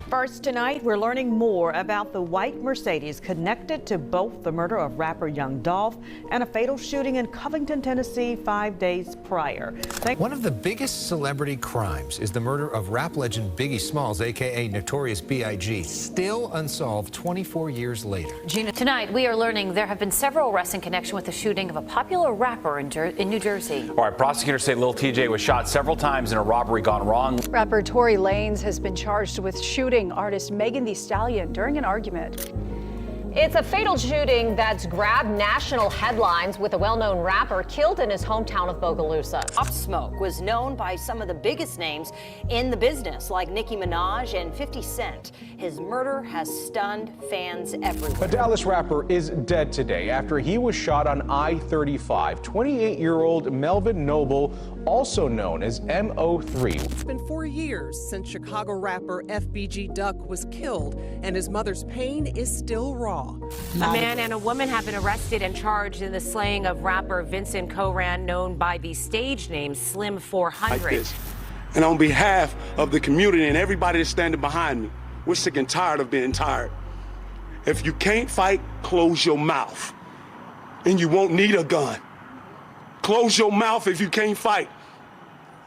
First tonight, we're learning more about the white Mercedes connected to both the murder of rapper Young Dolph and a fatal shooting in Covington, Tennessee 5 days prior. One of the biggest celebrity crimes is the murder of rap legend Biggie Smalls, a.k.a. Notorious B.I.G., still unsolved 24 years later. Gina, tonight we are learning there have been several arrests in connection with the shooting of a popular rapper in New Jersey. All right, prosecutors say Lil TJ was shot several times in a robbery gone wrong. Rapper Tory Lanez has been charged with shooting artist Megan Thee Stallion during an argument. It's a fatal shooting that's grabbed national headlines with a well-known rapper killed in his hometown of Bogalusa. Pop Smoke was known by some of the biggest names in the business, like Nicki Minaj and 50 Cent. His murder has stunned fans everywhere. A Dallas rapper is dead today after he was shot on I-35. 28-year-old Melvin Noble, also known as MO3. It's been 4 years since Chicago rapper FBG Duck was killed, and his mother's pain is still raw. A man and a woman have been arrested and charged in the slaying of rapper Vincent Coran, known by the stage name Slim 400. And on behalf of the community and everybody that's standing behind me, we're sick and tired of being tired. If you can't fight, close your mouth. And you won't need a gun. Close your mouth if you can't fight.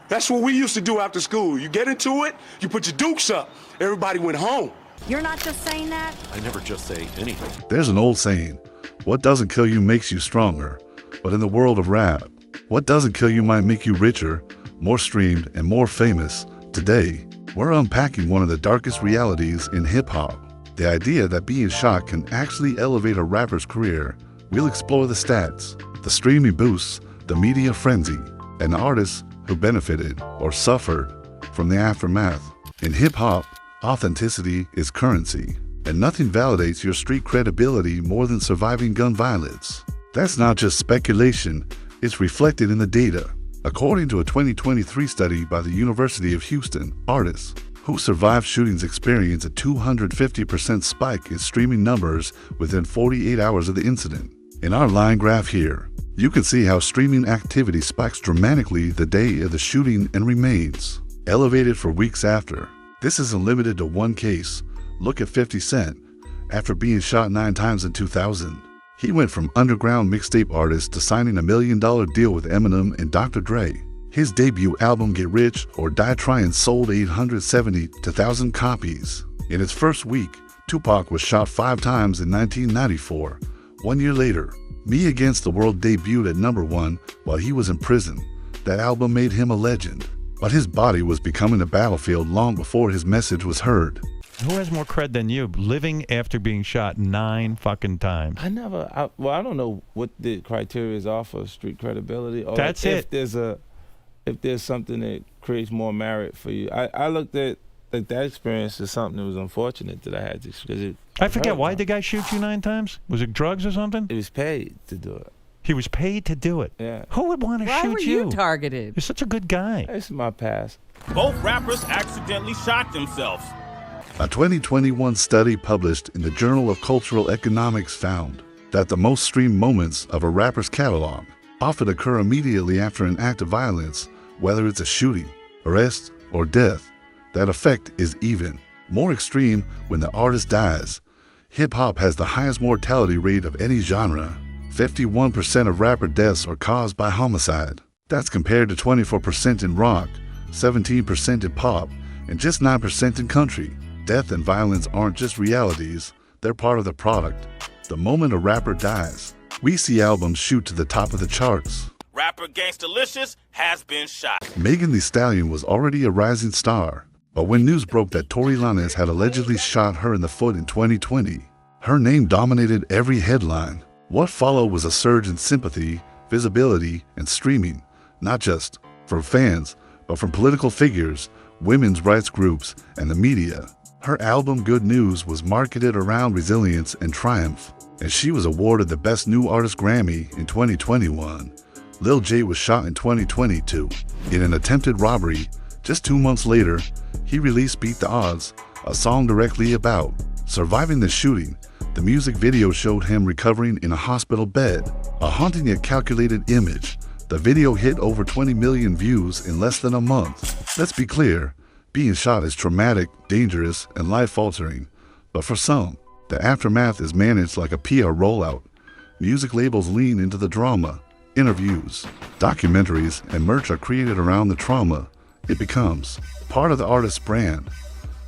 That's what we used to do after school. You get into it, you put your dukes up. Everybody went home. You're not just saying that? I never just say anything. There's an old saying, what doesn't kill you makes you stronger. But in the world of rap, what doesn't kill you might make you richer, more streamed, and more famous. Today, we're unpacking one of the darkest realities in hip-hop. The idea that being shot can actually elevate a rapper's career. We'll explore the stats, the streaming boosts, the media frenzy, and artists who benefited or suffered from the aftermath. In hip-hop, authenticity is currency, and nothing validates your street credibility more than surviving gun violence. That's not just speculation, it's reflected in the data. According to a 2023 study by the University of Houston, artists who survived shootings experienced a 250% spike in streaming numbers within 48 hours of the incident. In our line graph here, you can see how streaming activity spikes dramatically the day of the shooting and remains elevated for weeks after. This isn't limited to one case. Look at 50 Cent. After being shot 9 times in 2000, he went from underground mixtape artist to signing a $1 million deal with Eminem and Dr. Dre. His debut album Get Rich or Die Tryin' sold 870,000 copies. In its first week, Tupac was shot 5 times in 1994. 1 year later, Me Against the World debuted at #1 while he was in prison. That album made him a legend. But his body was becoming a battlefield long before his message was heard. Who has more cred than you, living after being shot 9 fucking times? I don't know what the criteria is for street credibility. Or That's if there's something that creates more merit for you. I looked at that experience as something that was unfortunate that I had to, because I forget, why did the guy shoot you 9 times? Was it drugs or something? It was paid to do it. He was paid to do it. Yeah. Who would want to shoot you? Why were you targeted? You're such a good guy. It's my past. Both rappers accidentally shot themselves. A 2021 study published in the Journal of Cultural Economics found that the most streamed moments of a rapper's catalog often occur immediately after an act of violence, whether it's a shooting, arrest, or death. That effect is even more extreme when the artist dies. Hip-hop has the highest mortality rate of any genre. 51% of rapper deaths are caused by homicide. That's compared to 24% in rock, 17% in pop, and just 9% in country. Death and violence aren't just realities, they're part of the product. The moment a rapper dies, we see albums shoot to the top of the charts. Rapper Gangstalicious has been shot. Megan Thee Stallion was already a rising star, but when news broke that Tory Lanez had allegedly shot her in the foot in 2020, her name dominated every headline. What followed was a surge in sympathy, visibility, and streaming, not just from fans, but from political figures, women's rights groups, and the media. Her album Good News was marketed around resilience and triumph, and she was awarded the Best New Artist Grammy in 2021. Lil J was shot in 2022 in an attempted robbery. Just 2 months later, he released Beat the Odds, a song directly about surviving the shooting. The music video showed him recovering in a hospital bed, a haunting yet calculated image. The video hit over 20 million views in less than a month. Let's be clear, Being shot is traumatic, dangerous, and life-altering, but for some, the aftermath is managed like a PR rollout. Music labels lean into the drama. Interviews, documentaries, and merch are created around the trauma. It becomes part of the artist's brand.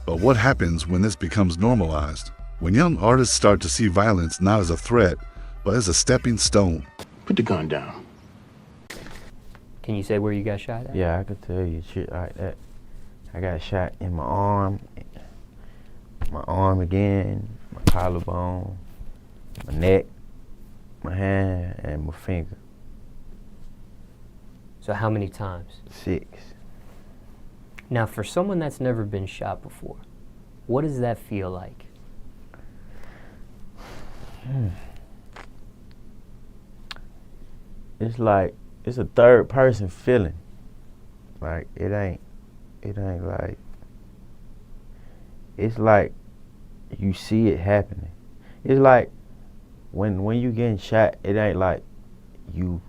But what happens when this becomes normalized? When young artists start to see violence not as a threat, but as a stepping stone. Put the gun down. Can you say where you got shot at? Yeah, I could tell you shit like that. I got shot in my arm again, my collarbone, my neck, my hand, and my finger. So how many times? 6. Now, for someone that's never been shot before, what does that feel like? It's like, it's a third person feeling. Like, it ain't like, it's like you see it happening. It's like when you getting shot, it ain't like you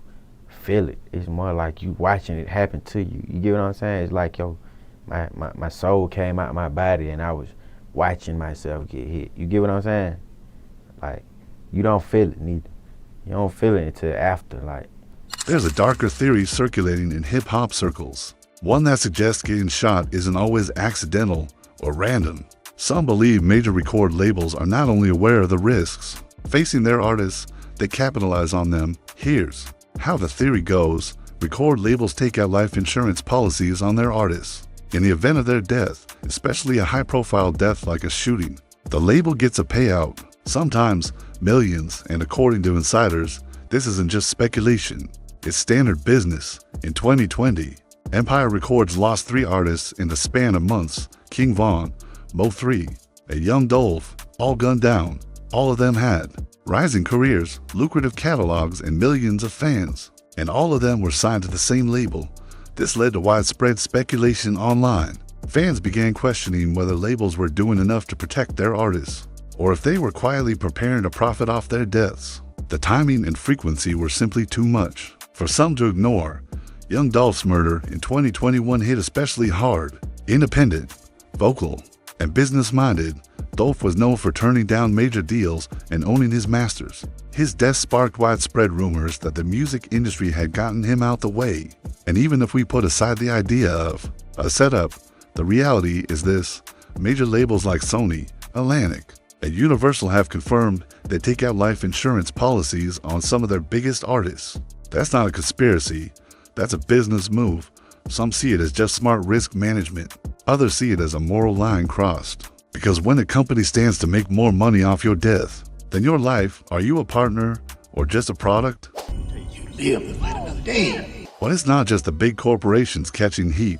feel it. It's more like you watching it happen to you. You get what I'm saying? It's like, yo, my soul came out my body and I was watching myself get hit. You get what I'm saying? Like, you don't feel it neither. You don't feel it until after, like. There's a darker theory circulating in hip-hop circles. One that suggests getting shot isn't always accidental or random. Some believe major record labels are not only aware of the risks facing their artists, they capitalize on them. Here's how the theory goes. Record labels take out life insurance policies on their artists. In the event of their death, especially a high-profile death like a shooting, the label gets a payout, sometimes millions, and according to insiders, this isn't just speculation. It's standard business. In 2020, Empire Records lost 3 artists in the span of months. King Von, Mo3, and Young Dolph, all gunned down. All of them had rising careers, lucrative catalogs, and millions of fans. And all of them were signed to the same label. This led to widespread speculation online. Fans began questioning whether labels were doing enough to protect their artists, or if they were quietly preparing to profit off their deaths. The timing and frequency were simply too much for some to ignore. Young Dolph's murder in 2021 hit especially hard. Independent, vocal, and business-minded, Dolph was known for turning down major deals and owning his masters. His death sparked widespread rumors that the music industry had gotten him out the way. And even if we put aside the idea of a setup, the reality is this: major labels like Sony, Atlantic, and Universal have confirmed they take out life insurance policies on some of their biggest artists. That's not a conspiracy. That's a business move. Some see it as just smart risk management. Others see it as a moral line crossed. Because when a company stands to make more money off your death than your life, are you a partner or just a product? You live to fight another day. But it's not just the big corporations catching heat.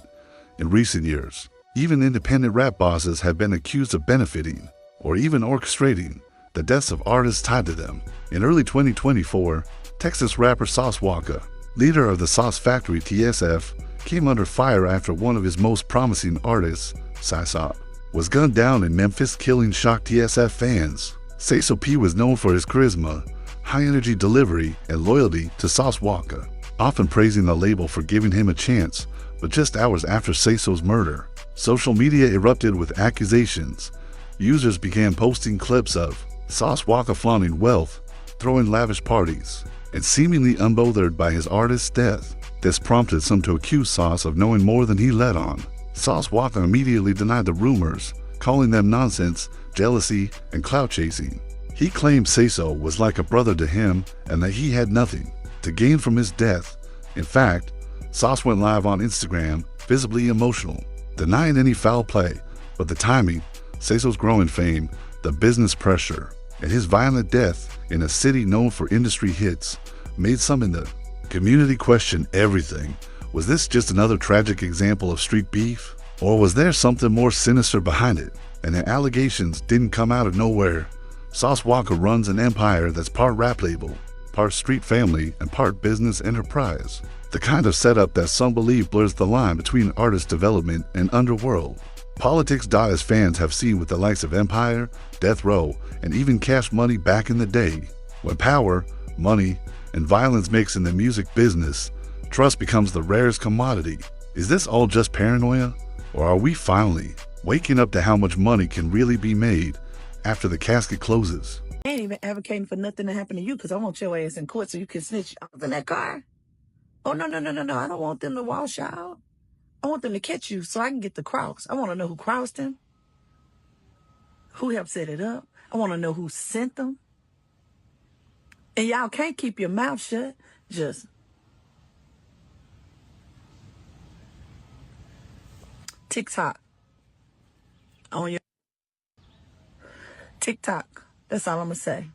In recent years, even independent rap bosses have been accused of benefiting or even orchestrating the deaths of artists tied to them. In early 2024, Texas rapper Sauce Walka, leader of the Sauce Factory TSF, came under fire after one of his most promising artists, Sayso P, was gunned down in Memphis, killing shocked TSF fans. Sayso P was known for his charisma, high-energy delivery, and loyalty to Sauce Walka, often praising the label for giving him a chance. But just hours after Sayso's murder, social media erupted with accusations. Users began posting clips of Sauce Walka flaunting wealth, throwing lavish parties, and seemingly unbothered by his artist's death. This prompted some to accuse Sauce of knowing more than he let on. Sauce Walka immediately denied the rumors, calling them nonsense, jealousy, and clout chasing. He claimed Sayso was like a brother to him and that he had nothing to gain from his death. In fact, Sauce went live on Instagram, visibly emotional, denying any foul play, but the timing, Sayso's growing fame, the business pressure, and his violent death in a city known for industry hits made some in the community question everything. Was this just another tragic example of street beef? Or was there something more sinister behind it? And the allegations didn't come out of nowhere. Sauce Walka runs an empire that's part rap label, part street family, and part business enterprise. The kind of setup that some believe blurs the line between artist development and underworld. Politics. As fans have seen with the likes of Empire, Death Row, and even Cash Money back in the day. When power, money, and violence mix in the music business, trust becomes the rarest commodity. Is this all just paranoia? Or are we finally waking up to how much money can really be made after the casket closes? I ain't even advocating for nothing to happen to you because I want your ass in court so you can snitch off in that car. Oh, no. I don't want them to wash out. I want them to catch you so I can get the cross. I want to know who crossed him, who helped set it up. I want to know who sent them. And y'all can't keep your mouth shut. Just TikTok. On your TikTok. That's all I'm going to say.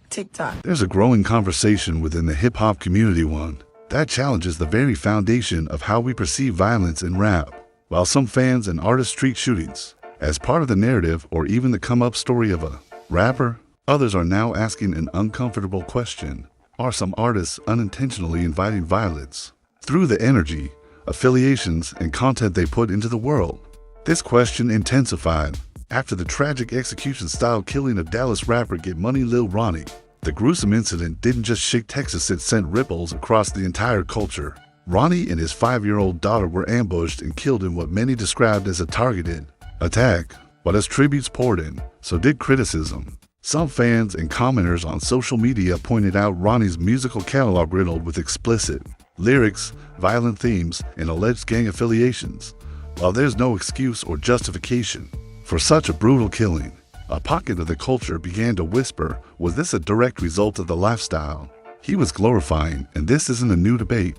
TikTok. There's a growing conversation within the hip-hop community, one that challenges the very foundation of how we perceive violence in rap. While some fans and artists treat shootings as part of the narrative or even the come-up story of a rapper, others are now asking an uncomfortable question. Are some artists unintentionally inviting violence through the energy, affiliations, and content they put into the world? This question intensified after the tragic execution-style killing of Dallas rapper Get Money Lil Ronnie. The gruesome incident didn't just shake Texas, it sent ripples across the entire culture. Ronnie and his 5-year-old daughter were ambushed and killed in what many described as a targeted attack. But as tributes poured in, so did criticism. Some fans and commenters on social media pointed out Ronnie's musical catalog riddled with explicit lyrics, violent themes, and alleged gang affiliations. While there's no excuse or justification for such a brutal killing, a pocket of the culture began to whisper, was this a direct result of the lifestyle he was glorifying? And this isn't a new debate.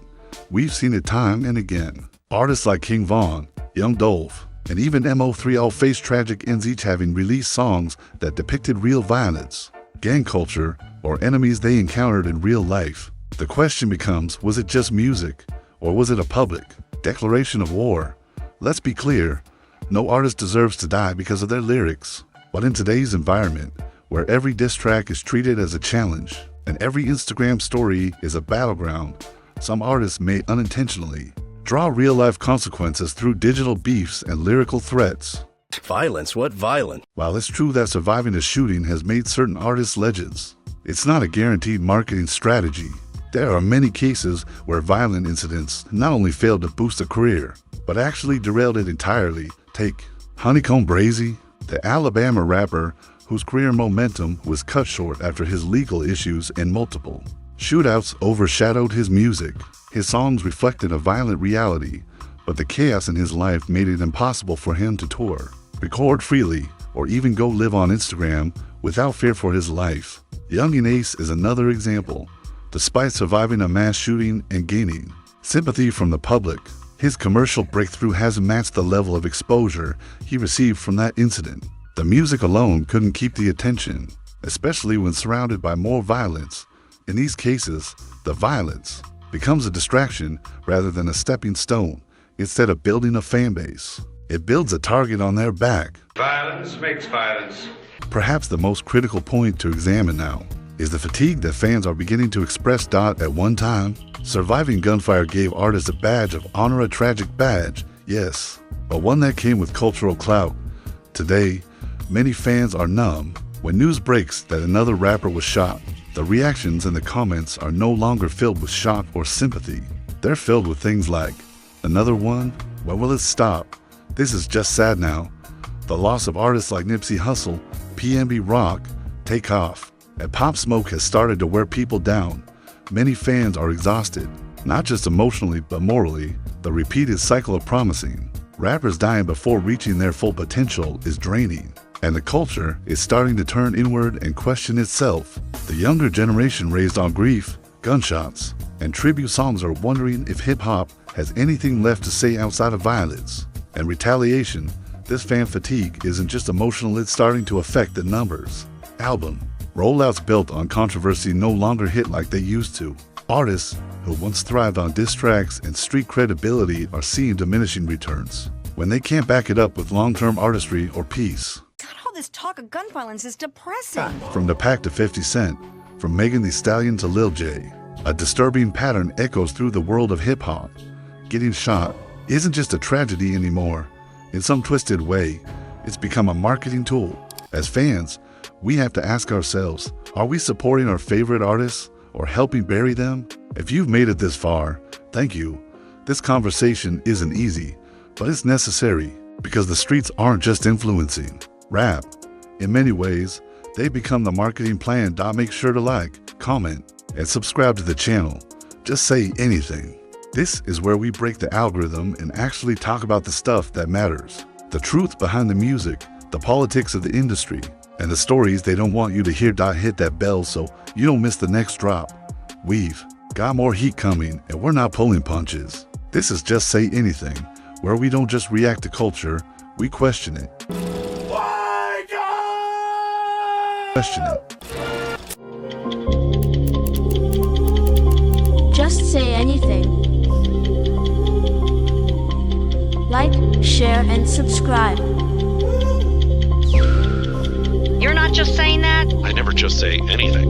We've seen it time and again. Artists like King Von, Young Dolph, and even Mo3 all faced tragic ends, each having released songs that depicted real violence, gang culture, or enemies they encountered in real life. The question becomes, was it just music, or was it a public declaration of war? Let's be clear, no artist deserves to die because of their lyrics. But in today's environment, where every diss track is treated as a challenge, and every Instagram story is a battleground, some artists may unintentionally draw real-life consequences through digital beefs and lyrical threats. Violence? What violence? While it's true that surviving a shooting has made certain artists legends, it's not a guaranteed marketing strategy. There are many cases where violent incidents not only failed to boost a career, but actually derailed it entirely. Take Honeycomb Brazy, the Alabama rapper whose career momentum was cut short after his legal issues and multiple shootouts overshadowed his music. His songs reflected a violent reality, but the chaos in his life made it impossible for him to tour, record freely, or even go live on Instagram without fear for his life. Young Ace is another example. Despite surviving a mass shooting and gaining sympathy from the public, his commercial breakthrough hasn't matched the level of exposure he received from that incident. The music alone couldn't keep the attention, especially when surrounded by more violence. In these cases, the violence becomes a distraction rather than a stepping stone. Instead of building a fan base, it builds a target on their back. Violence makes violence. Perhaps the most critical point to examine now is the fatigue that fans are beginning to express. At one time, surviving gunfire gave artists a badge of honor, a tragic badge, yes, but one that came with cultural clout. Today, many fans are numb. When news breaks that another rapper was shot, the reactions and the comments are no longer filled with shock or sympathy. They're filled with things like, another one? When will it stop? This is just sad now. The loss of artists like Nipsey Hussle, PNB Rock, Take Off, and Pop Smoke has started to wear people down. Many fans are exhausted, not just emotionally but morally. The repeated cycle of promising rappers dying before reaching their full potential is draining, and the culture is starting to turn inward and question itself. The younger generation raised on grief, gunshots, and tribute songs are wondering if hip-hop has anything left to say outside of violence and retaliation. This fan fatigue isn't just emotional, it's starting to affect the numbers. Album rollouts built on controversy no longer hit like they used to. Artists who once thrived on diss tracks and street credibility are seeing diminishing returns when they can't back it up with long-term artistry or peace. God, all this talk of gun violence is depressing. From the Pac to 50 Cent, from Megan Thee Stallion to Lil J, a disturbing pattern echoes through the world of hip-hop. Getting shot isn't just a tragedy anymore. In some twisted way, it's become a marketing tool. As fans, we have to ask ourselves, are we supporting our favorite artists or helping bury them? If you've made it this far, thank you. This conversation isn't easy, but it's necessary because the streets aren't just influencing rap. In many ways, they become the marketing plan. Make sure to like, comment, and subscribe to the channel. Just say anything. This is where we break the algorithm and actually talk about the stuff that matters. The truth behind the music, the politics of the industry, and the stories they don't want you to hear. Hit that bell so you don't miss the next drop. We've got more heat coming, and we're not pulling punches. This is Just Say Anything, where we don't just react to culture, we question it. Question it. Just say anything. Like, share, and subscribe. You're not just saying that? I never just say anything.